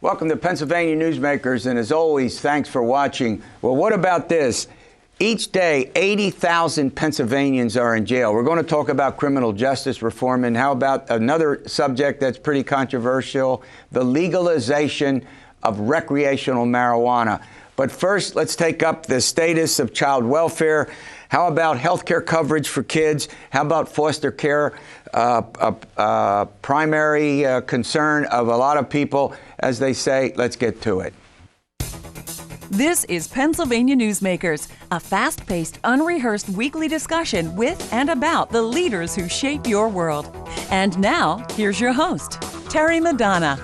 Welcome to Pennsylvania Newsmakers, and as always, thanks for watching. Well, what about this? Each day, 80,000 Pennsylvanians are in jail. We're going to talk about criminal justice reform, and how about another subject that's pretty controversial, the legalization of recreational marijuana. But first, let's take up the status of child welfare. How about health care coverage for kids? How about foster care? Primary concern of a lot of people. As they say, let's get to it. This is Pennsylvania Newsmakers, a fast-paced, unrehearsed weekly discussion with and about the leaders who shape your world. And now, here's your host, Terry Madonna.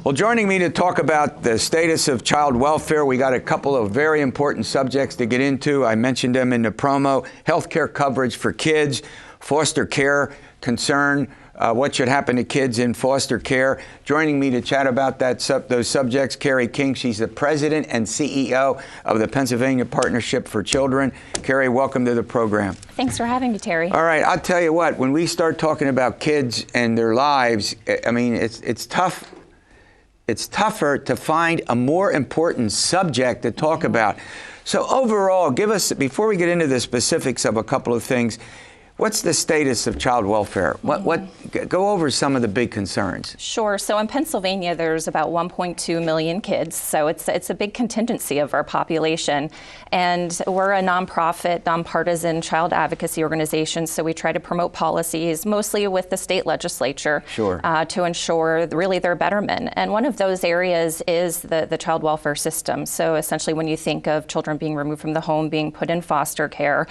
Well, joining me to talk about the status of child welfare, we got a couple of very important subjects to get into. I mentioned them in the promo: health care coverage for kids, foster care concern, what should happen to kids in foster care. Joining me to chat about those subjects, Kari King. She's the president and CEO of the Pennsylvania Partnership for Children. Kari, welcome to the program. Thanks for having me, Terry. All right, I'll tell you what, when we start talking about kids and their lives, I mean, it's tough. It's tougher to find a more important subject to talk about. So overall, give us, before we get into the specifics of a couple of things, what's the status of child welfare? Go over some of the big concerns. Sure. So in Pennsylvania, there's about 1.2 million kids. So it's a big contingency of our population. And we're a nonprofit, nonpartisan child advocacy organization. So we try to promote policies, mostly with the state legislature, to ensure really their betterment. And one of those areas is the child welfare system. So essentially, when you think of children being removed from the home, being put in foster care,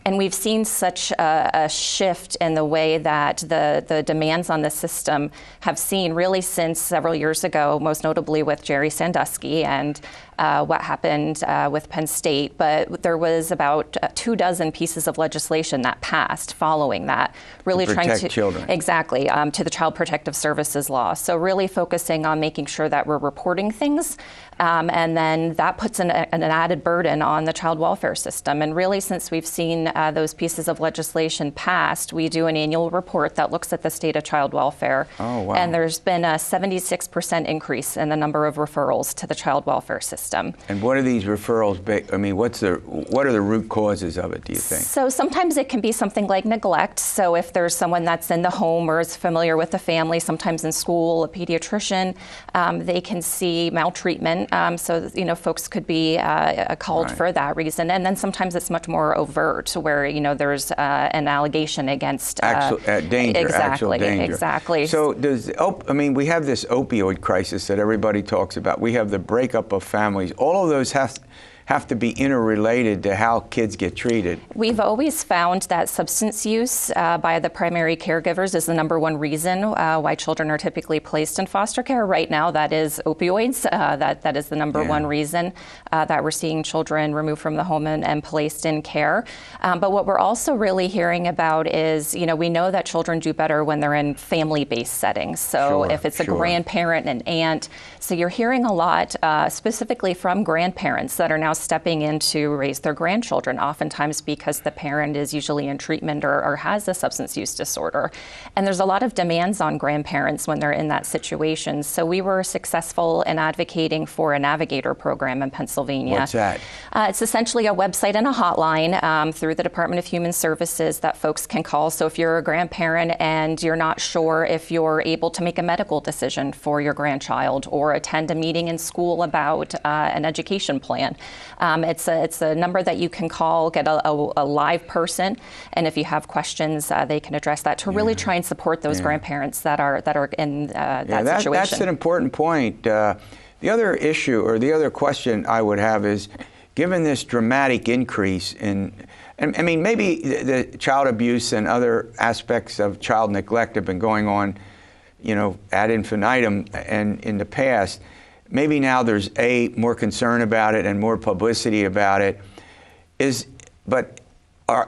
and we've seen such a shift in the way that the demands on the system have seen really since several years ago, most notably with Jerry Sandusky and what happened with Penn State. But there was about 24 pieces of legislation that passed following that, really trying to children. Exactly, to the Child Protective Services law. So really focusing on making sure that we're reporting things, and then that puts an added burden on the child welfare system. And really, since we've seen those pieces of legislation passed, we do an annual report that looks at the state of child welfare. Oh, wow. And there's been a 76% increase in the number of referrals to the child welfare system. And what are these referrals? I mean, what are the root causes of it, do you think? So sometimes it can be something like neglect. So if there's someone that's in the home or is familiar with the family, sometimes in school, a pediatrician, they can see maltreatment. So, folks could be called for that reason. And then sometimes it's much more overt, where, there's an allegation against danger, actual danger. Exactly. So we have this opioid crisis that everybody talks about. We have the breakup of families. All of those have to be interrelated to how kids get treated. We've always found that substance use by the primary caregivers is the number one reason why children are typically placed in foster care. Right now, that is opioids. That is the number one reason that we're seeing children removed from the home and placed in care. But what we're also really hearing about is, we know that children do better when they're in family-based settings. So if it's a grandparent, an aunt. So you're hearing a lot, specifically from grandparents that are now stepping in to raise their grandchildren, oftentimes because the parent is usually in treatment or has a substance use disorder. And there's a lot of demands on grandparents when they're in that situation. So we were successful in advocating for a Navigator program in Pennsylvania. What's that? It's essentially a website and a hotline through the Department of Human Services that folks can call. So if you're a grandparent and you're not sure if you're able to make a medical decision for your grandchild or attend a meeting in school about an education plan, it's a number that you can call, get a live person, and if you have questions, they can address that to really try and support those grandparents that are in that situation. That's an important point. The other issue, or the other question I would have is, given this dramatic increase in, I mean, maybe the child abuse and other aspects of child neglect have been going on, ad infinitum and in the past. Maybe now there's more concern about it and more publicity about it.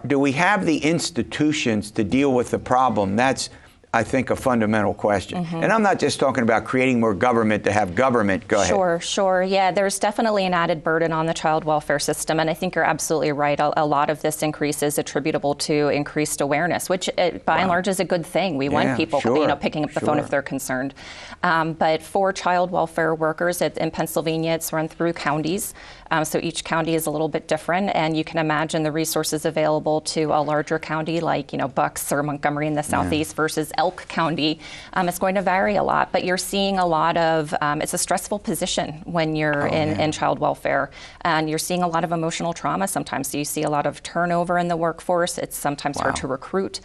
Do we have the institutions to deal with the problem? That's I think, a fundamental question. And I'm not just talking about creating more government to have government. Go ahead. Sure. Yeah, there's definitely an added burden on the child welfare system. And I think you're absolutely right. A lot of this increase is attributable to increased awareness, which by and large is a good thing. We want people picking up the phone if they're concerned. But for child welfare workers in Pennsylvania, it's run through counties. So each county is a little bit different. And you can imagine the resources available to a larger county like, Bucks or Montgomery in the southeast versus Elk County. It's going to vary a lot, but you're seeing a lot of, it's a stressful position when you're in child welfare, and you're seeing a lot of emotional trauma sometimes. So you see a lot of turnover in the workforce. It's sometimes hard to recruit.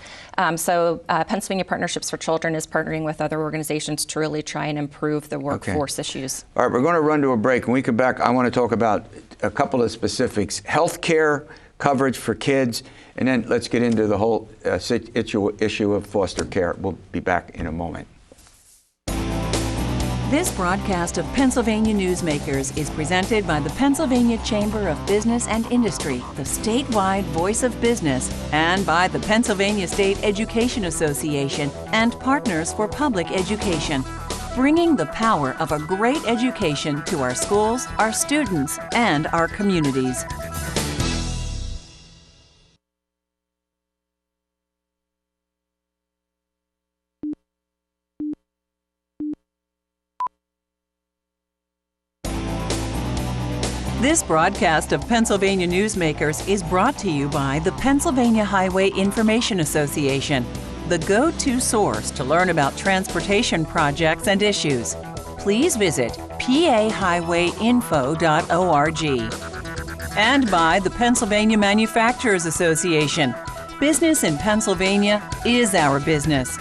So Pennsylvania Partnerships for Children is partnering with other organizations to really try and improve the workforce issues. All right, we're going to run to a break. When we come back, I want to talk about a couple of specifics. Health care coverage for kids, and then let's get into the whole issue of foster care. We'll be back in a moment. This broadcast of Pennsylvania Newsmakers is presented by the Pennsylvania Chamber of Business and Industry, the statewide voice of business, and by the Pennsylvania State Education Association and Partners for Public Education, bringing the power of a great education to our schools, our students, and our communities. This broadcast of Pennsylvania Newsmakers is brought to you by the Pennsylvania Highway Information Association, the go-to source to learn about transportation projects and issues. Please visit pahighwayinfo.org. And by the Pennsylvania Manufacturers Association. Business in Pennsylvania is our business.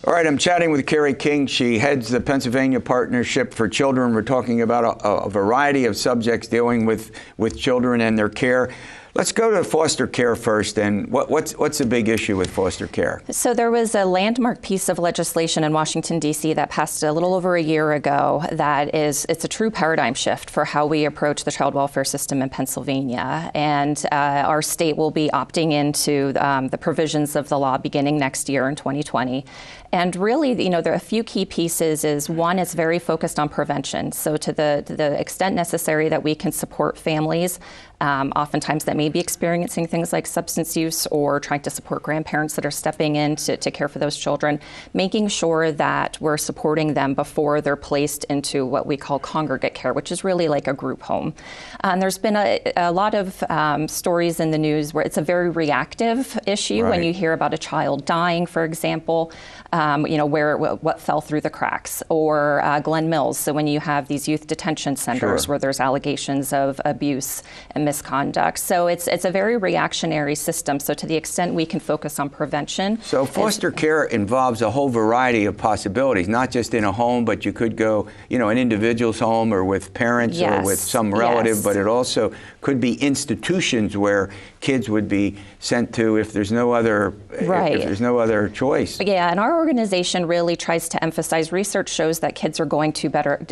All right, I'm chatting with Kari King. She heads the Pennsylvania Partnership for Children. We're talking about a variety of subjects dealing with children and their care. Let's go to foster care first. And what's the big issue with foster care? So there was a landmark piece of legislation in Washington, D.C. that passed a little over a year ago it's a true paradigm shift for how we approach the child welfare system in Pennsylvania. And our state will be opting into the provisions of the law beginning next year in 2020. And really, there are a few key pieces. One, it's very focused on prevention. So to the extent necessary that we can support families, oftentimes that may be experiencing things like substance use or trying to support grandparents that are stepping in to care for those children, making sure that we're supporting them before they're placed into what we call congregate care, which is really like a group home. And there's been a lot of stories in the news where it's a very reactive issue when you hear about a child dying, for example. What fell through the cracks, or Glen Mills. So when you have these youth detention centers where there's allegations of abuse and misconduct. So it's a very reactionary system. So to the extent we can focus on prevention. So foster care involves a whole variety of possibilities, not just in a home, but you could go, an individual's home or with parents or with some relative, but it also could be institutions where kids would be sent to if there's no other if there's no other choice. Yeah, and our organization really tries to emphasize, research shows that kids are going to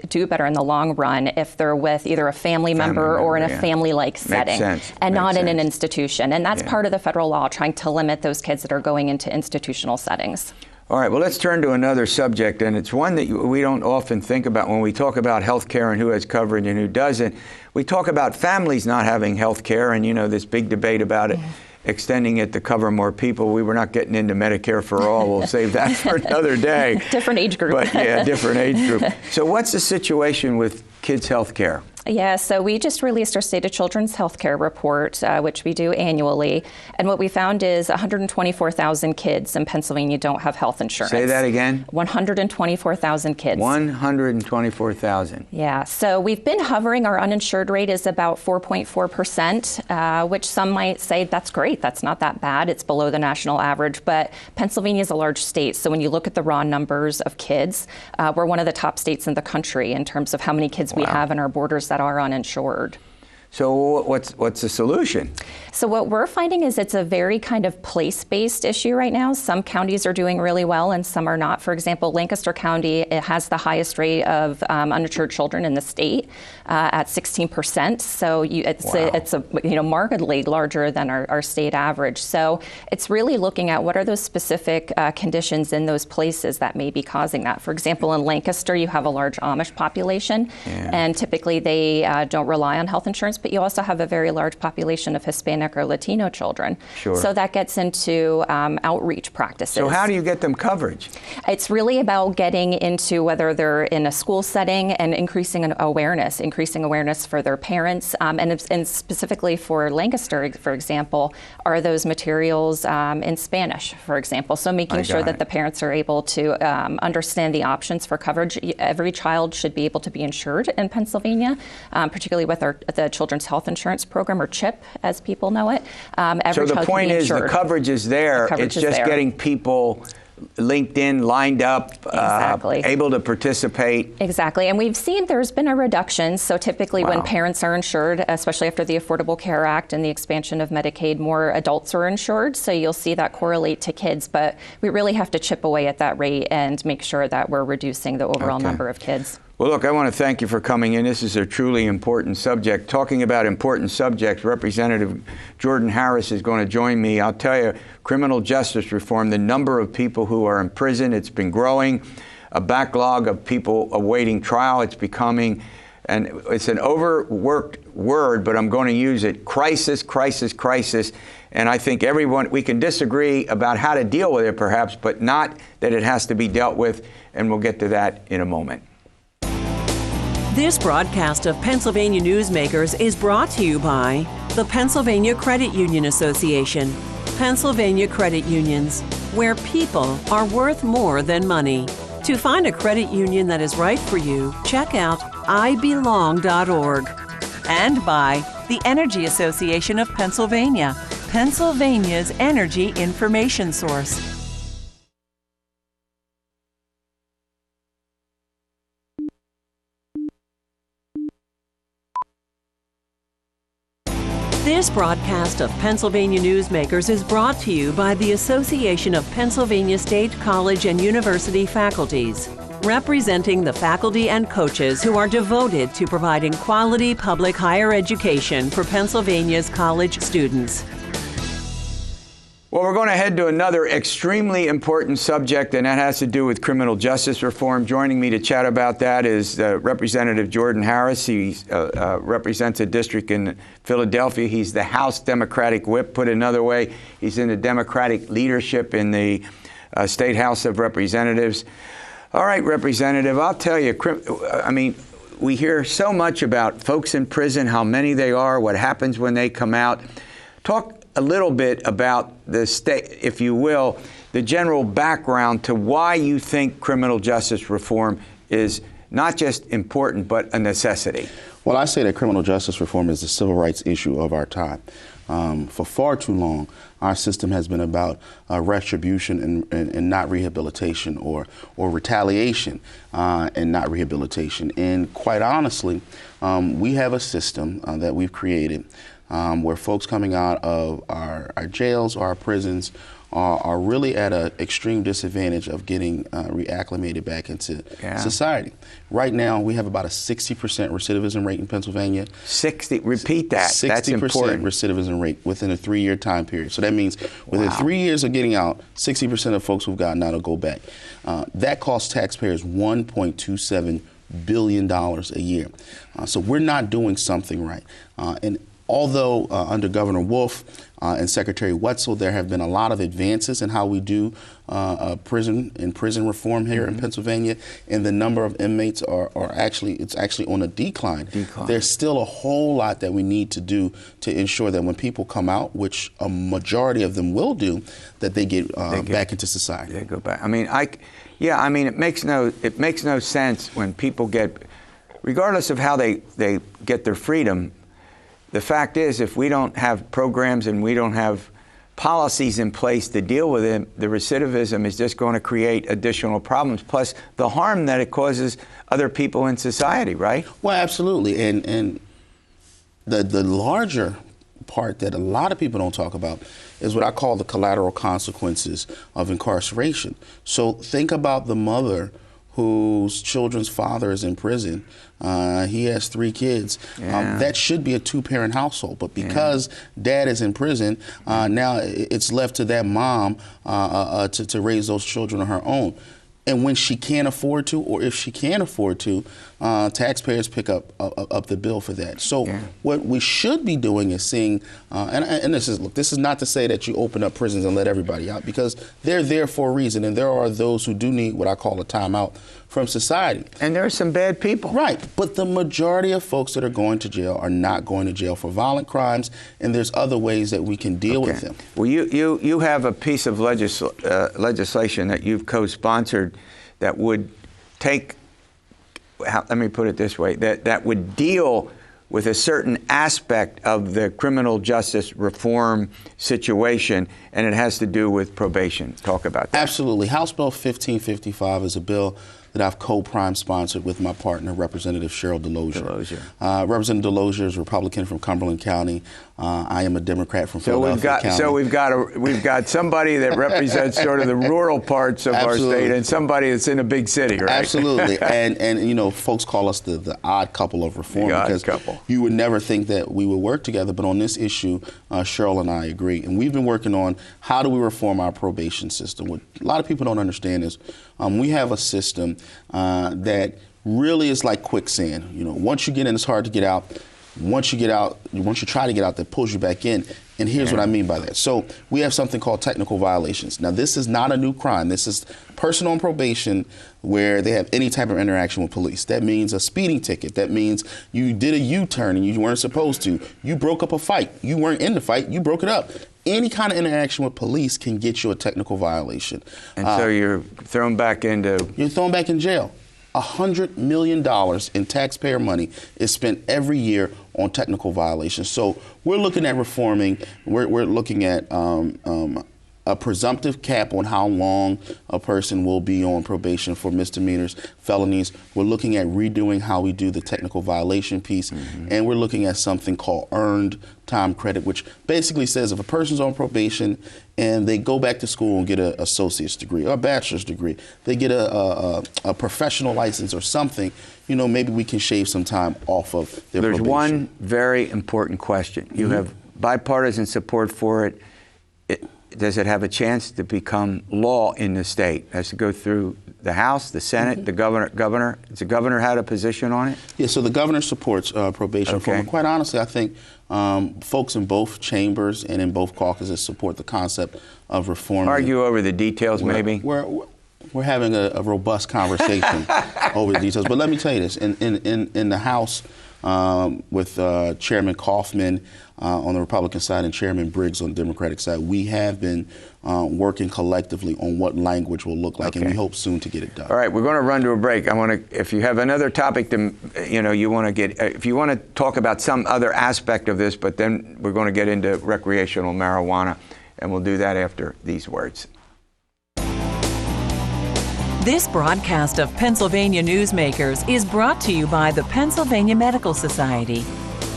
do better in the long run if they're with either a family member or in a family-like setting, and not in an institution. And that's part of the federal law, trying to limit those kids that are going into institutional settings. All right, well, let's turn to another subject, and it's one that we don't often think about when we talk about health care and who has coverage and who doesn't. We talk about families not having health care, and this big debate about it, extending it to cover more people. We were not getting into Medicare for all. We'll save that for another day. Different age group. But different age group. So what's the situation with kids' health care? Yeah, so we just released our State of Children's Healthcare report, which we do annually. And what we found is 124,000 kids in Pennsylvania don't have health insurance. Say that again? 124,000 kids. 124,000. Yeah, so we've been hovering. Our uninsured rate is about 4.4%, which some might say that's great. That's not that bad. It's below the national average. But Pennsylvania is a large state. So when you look at the raw numbers of kids, we're one of the top states in the country in terms of how many kids we have in our borders that are uninsured. So what's the solution? So what we're finding is it's a very kind of place-based issue right now. Some counties are doing really well and some are not. For example, Lancaster County, it has the highest rate of uninsured children in the state at 16%. So it's markedly larger than our state average. So it's really looking at what are those specific conditions in those places that may be causing that. For example, in Lancaster, you have a large Amish population, and typically they don't rely on health insurance, but you also have a very large population of Hispanic or Latino children. Sure. So that gets into outreach practices. So how do you get them coverage? It's really about getting into whether they're in a school setting and increasing awareness for their parents, and specifically for Lancaster, for example, are those materials in Spanish, for example. So making sure that the parents are able to understand the options for coverage. Every child should be able to be insured in Pennsylvania, particularly with the Children's Health Insurance Program, or CHIP, as people know it. So the point is the coverage is there. It's just getting people linked in, lined up, able to participate. Exactly. And we've seen there's been a reduction. So typically when parents are insured, especially after the Affordable Care Act and the expansion of Medicaid, more adults are insured. So you'll see that correlate to kids. But we really have to chip away at that rate and make sure that we're reducing the overall number of kids. Well, look, I want to thank you for coming in. This is a truly important subject. Talking about important subjects, Representative Jordan Harris is going to join me. I'll tell you, criminal justice reform, the number of people who are in prison, it's been growing. A backlog of people awaiting trial, it's becoming, and it's an overworked word, but I'm going to use it, crisis, crisis, crisis. And I think we can disagree about how to deal with it perhaps, but not that it has to be dealt with, and we'll get to that in a moment. This broadcast of Pennsylvania Newsmakers is brought to you by the Pennsylvania Credit Union Association. Pennsylvania Credit Unions, where people are worth more than money. To find a credit union that is right for you, check out ibelong.org. And by the Energy Association of Pennsylvania, Pennsylvania's energy information source. This broadcast of Pennsylvania Newsmakers is brought to you by the Association of Pennsylvania State College and University Faculties, representing the faculty and coaches who are devoted to providing quality public higher education for Pennsylvania's college students. Well, we're going to head to another extremely important subject, and that has to do with criminal justice reform. Joining me to chat about that is Representative Jordan Harris. He represents a district in Philadelphia. He's the House Democratic Whip. Put another way, he's in the Democratic leadership in the State House of Representatives. All right, Representative, I'll tell you, we hear so much about folks in prison, how many they are, what happens when they come out. Talk a little bit about the state, if you will, the general background to why you think criminal justice reform is not just important, but a necessity. Well, I say that criminal justice reform is the civil rights issue of our time. For far too long, our system has been about retribution and not rehabilitation, or retaliation and not rehabilitation. And quite honestly, we have a system that we've created where folks coming out of our jails or our prisons are really at an extreme disadvantage of getting reacclimated back into society. Right now, we have about a 60% recidivism rate in Pennsylvania. 60, repeat that. 60% That's important. recidivism rate within a 3-year time period. So that means within 3 years of getting out, 60% of folks who've gotten out will go back. That costs taxpayers $1.27 billion a year. So we're not doing something right. And although under Governor Wolf and Secretary Wetzel, there have been a lot of advances in how we do prison reform here in Pennsylvania, and the number of inmates it's actually on a decline. There's still a whole lot that we need to do to ensure that when people come out, which a majority of them will do, that they get back into society. They go back. It makes no sense when people get, regardless of how they get their freedom. The fact is, if we don't have programs and we don't have policies in place to deal with it, the recidivism is just going to create additional problems, plus the harm that it causes other people in society, right? Well, absolutely. And the larger part that a lot of people don't talk about is what I call the collateral consequences of incarceration. So think about the mother whose children's father is in prison. He has 3 kids. That should be a 2-parent household, but because dad is in prison, now it's left to that mom to raise those children on her own. And when she can't afford to, or if she can afford to, taxpayers pick up the bill for that. So what we should be doing is seeing, and this is not to say that you open up prisons and let everybody out, because they're there for a reason, and there are those who do need what I call a timeout from society. And there are some bad people. Right, but the majority of folks that are going to jail are not going to jail for violent crimes, and there's other ways that we can deal with them. Well, you have a piece of legislation that you've co-sponsored that would take, let me put it this way, that would deal with a certain aspect of the criminal justice reform situation, and it has to do with probation. Talk about that. Absolutely. House Bill 1555 is a bill that I've co-prime sponsored with my partner, Representative Cheryl Delosier. Representative Delosier is a Republican from Cumberland County. I am a Democrat from Philadelphia County. So we've got somebody that represents sort of the rural parts of our state, and somebody that's in a big city, right? Absolutely. and you know, folks call us the odd couple of reform, because you would never think that we would work together. But on this issue, Cheryl and I agree, and we've been working on how do we reform our probation system. What a lot of people don't understand is we have a system that really is like quicksand. You know, once you get in, it's hard to get out. Once you try to get out, that pulls you back in. And here's what I mean by that. So we have something called technical violations. Now, this is not a new crime. This is person on probation where they have any type of interaction with police. That means a speeding ticket. That means you did a U-turn and you weren't supposed to. You broke up a fight. You weren't in the fight. You broke it up. Any kind of interaction with police can get you a technical violation. And so you're thrown back into... You're thrown back in jail. $100 million in taxpayer money is spent every year on technical violations. So we're looking at reforming. We're looking at a presumptive cap on how long a person will be on probation for misdemeanors, felonies. We're looking at redoing how we do the technical violation piece. And we're looking at something called earned time credit, which basically says if a person's on probation and they go back to school and get an associate's degree or a bachelor's degree, they get a professional license or something, you know, maybe we can shave some time off of their probation. There's one very important question. You have bipartisan support for it. Does it have a chance to become law in the state? It has to go through the House, the Senate, the governor. Has the governor had a position on it? Yeah, so the governor supports probation reform. And quite honestly, I think folks in both chambers and in both caucuses support the concept of reform. Argue over the details, maybe? We're having a robust conversation over the details. But let me tell you this. In the House, with Chairman Kaufman on the Republican side and Chairman Briggs on the Democratic side, we have been working collectively on what language will look like, and we hope soon to get it done. All right, we're going to run to a break. I want to, if you have another topic to, you want to get, if you want to talk about some other aspect of this, but then we're going to get into recreational marijuana, and we'll do that after these words. This broadcast of Pennsylvania Newsmakers is brought to you by the Pennsylvania Medical Society.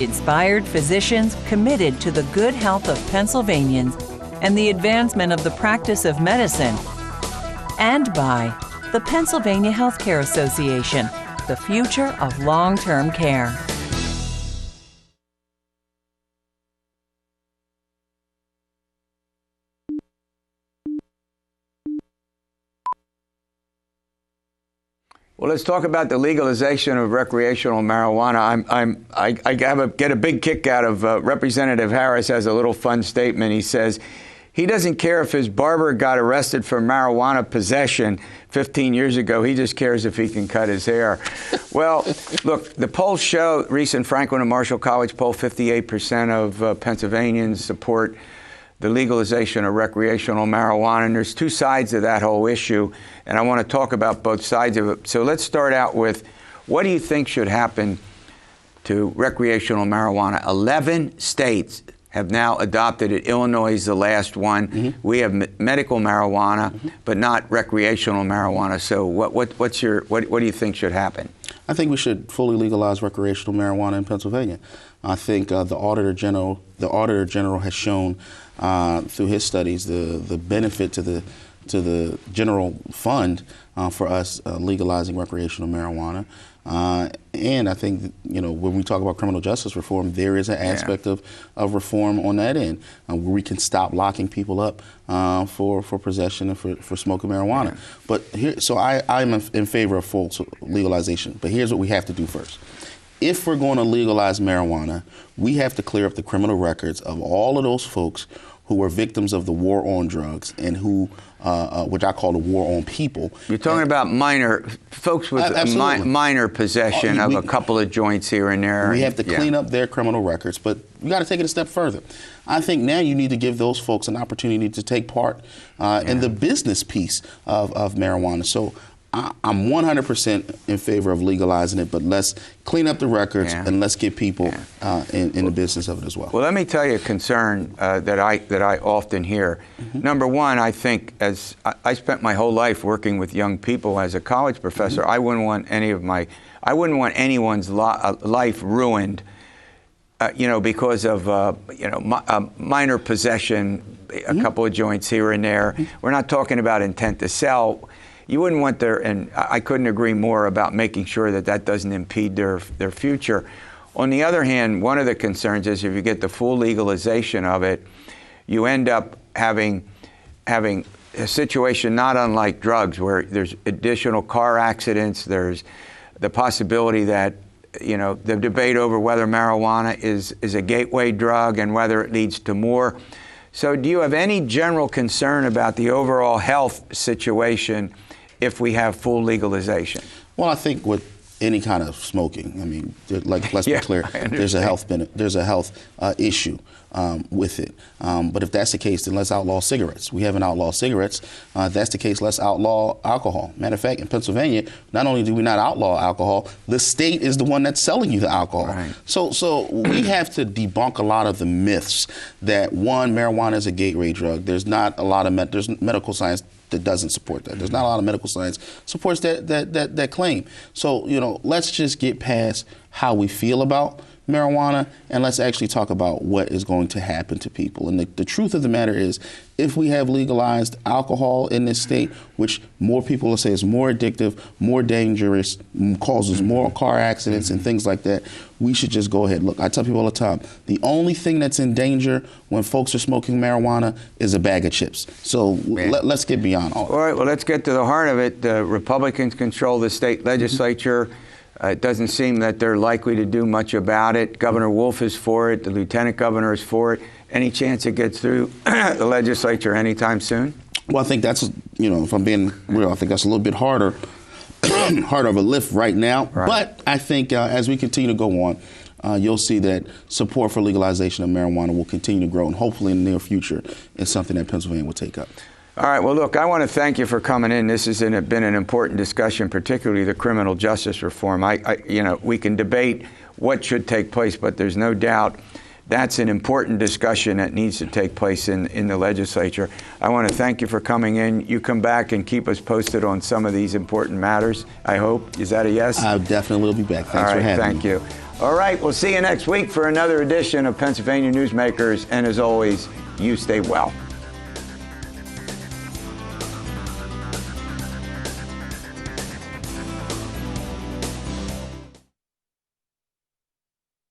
Inspired physicians committed to the good health of Pennsylvanians and the advancement of the practice of medicine. And by the Pennsylvania Healthcare Association, the future of long-term care. Well, let's talk about the legalization of recreational marijuana. I get a big kick out of Representative Harris has a little fun statement. He says he doesn't care if his barber got arrested for marijuana possession 15 years ago. He just cares if he can cut his hair. Well, look, the polls show, recent Franklin and Marshall College poll, 58% of Pennsylvanians support the legalization of recreational marijuana, and there's two sides of that whole issue, and I want to talk about both sides of it. So let's start out with, what do you think should happen to recreational marijuana? 11 states have now adopted it. Illinois is the last one. We have medical marijuana, but not recreational marijuana. So what do you think should happen? I think we should fully legalize recreational marijuana in Pennsylvania. I think the Auditor General has shown through his studies the benefit to the general fund for us legalizing recreational marijuana. And I think, when we talk about criminal justice reform, there is an aspect of reform on that end where we can stop locking people up for possession and for smoking marijuana. But so I'm in favor of full legalization. But here's what we have to do first. If we're going to legalize marijuana, we have to clear up the criminal records of all of those folks who were victims of the war on drugs and who, which I call the war on people. You're talking about minor folks with minor possession of a couple of joints here and there. We have to clean up their criminal records, but we got to take it a step further. I think now you need to give those folks an opportunity to take part in the business piece of marijuana. So I'm 100% in favor of legalizing it, but let's clean up the records and let's get people in the business of it as well. Well, let me tell you a concern that I often hear. Number one, I think as I spent my whole life working with young people as a college professor, I wouldn't want anyone's life ruined, because of minor possession, a couple of joints here and there. We're not talking about intent to sell. You wouldn't want and I couldn't agree more about making sure that doesn't impede their future. On the other hand, one of the concerns is if you get the full legalization of it, you end up having a situation not unlike drugs where there's additional car accidents, there's the possibility that, the debate over whether marijuana is a gateway drug and whether it leads to more. So do you have any general concern about the overall health situation if we have full legalization? Well, I think with any kind of smoking, let's be clear, there's a health issue with it. But if that's the case, then let's outlaw cigarettes. We haven't outlawed cigarettes. If that's the case, let's outlaw alcohol. Matter of fact, in Pennsylvania, not only do we not outlaw alcohol, the state is the one that's selling you the alcohol. Right. So we have to debunk a lot of the myths that, one, marijuana is a gateway drug. There's not a lot of there's medical science that doesn't support that. There's not a lot of medical science supports that claim. So, let's just get past how we feel about marijuana and let's actually talk about what is going to happen to people. And the truth of the matter is, if we have legalized alcohol in this state, which more people will say is more addictive, more dangerous, causes more car accidents and things like that, we should just go ahead. Look, I tell people all the time, the only thing that's in danger when folks are smoking marijuana is a bag of chips. So let's get beyond all that. All right, well, let's get to the heart of it. The Republicans control the state legislature. It doesn't seem that they're likely to do much about it. Governor Wolf is for it. The lieutenant governor is for it. Any chance it gets through the legislature anytime soon? Well, I think that's, if I'm being real, I think that's a little bit harder of a lift right now. Right. But I think as we continue to go on, you'll see that support for legalization of marijuana will continue to grow, and hopefully in the near future it's something that Pennsylvania will take up. All right. Well, look, I want to thank you for coming in. This has been an important discussion, particularly the criminal justice reform. We can debate what should take place, but there's no doubt that's an important discussion that needs to take place in the legislature. I want to thank you for coming in. You come back and keep us posted on some of these important matters, I hope. Is that a yes? I definitely will be back. Thanks for having me. Thank you. All right. We'll see you next week for another edition of Pennsylvania Newsmakers. And as always, you stay well.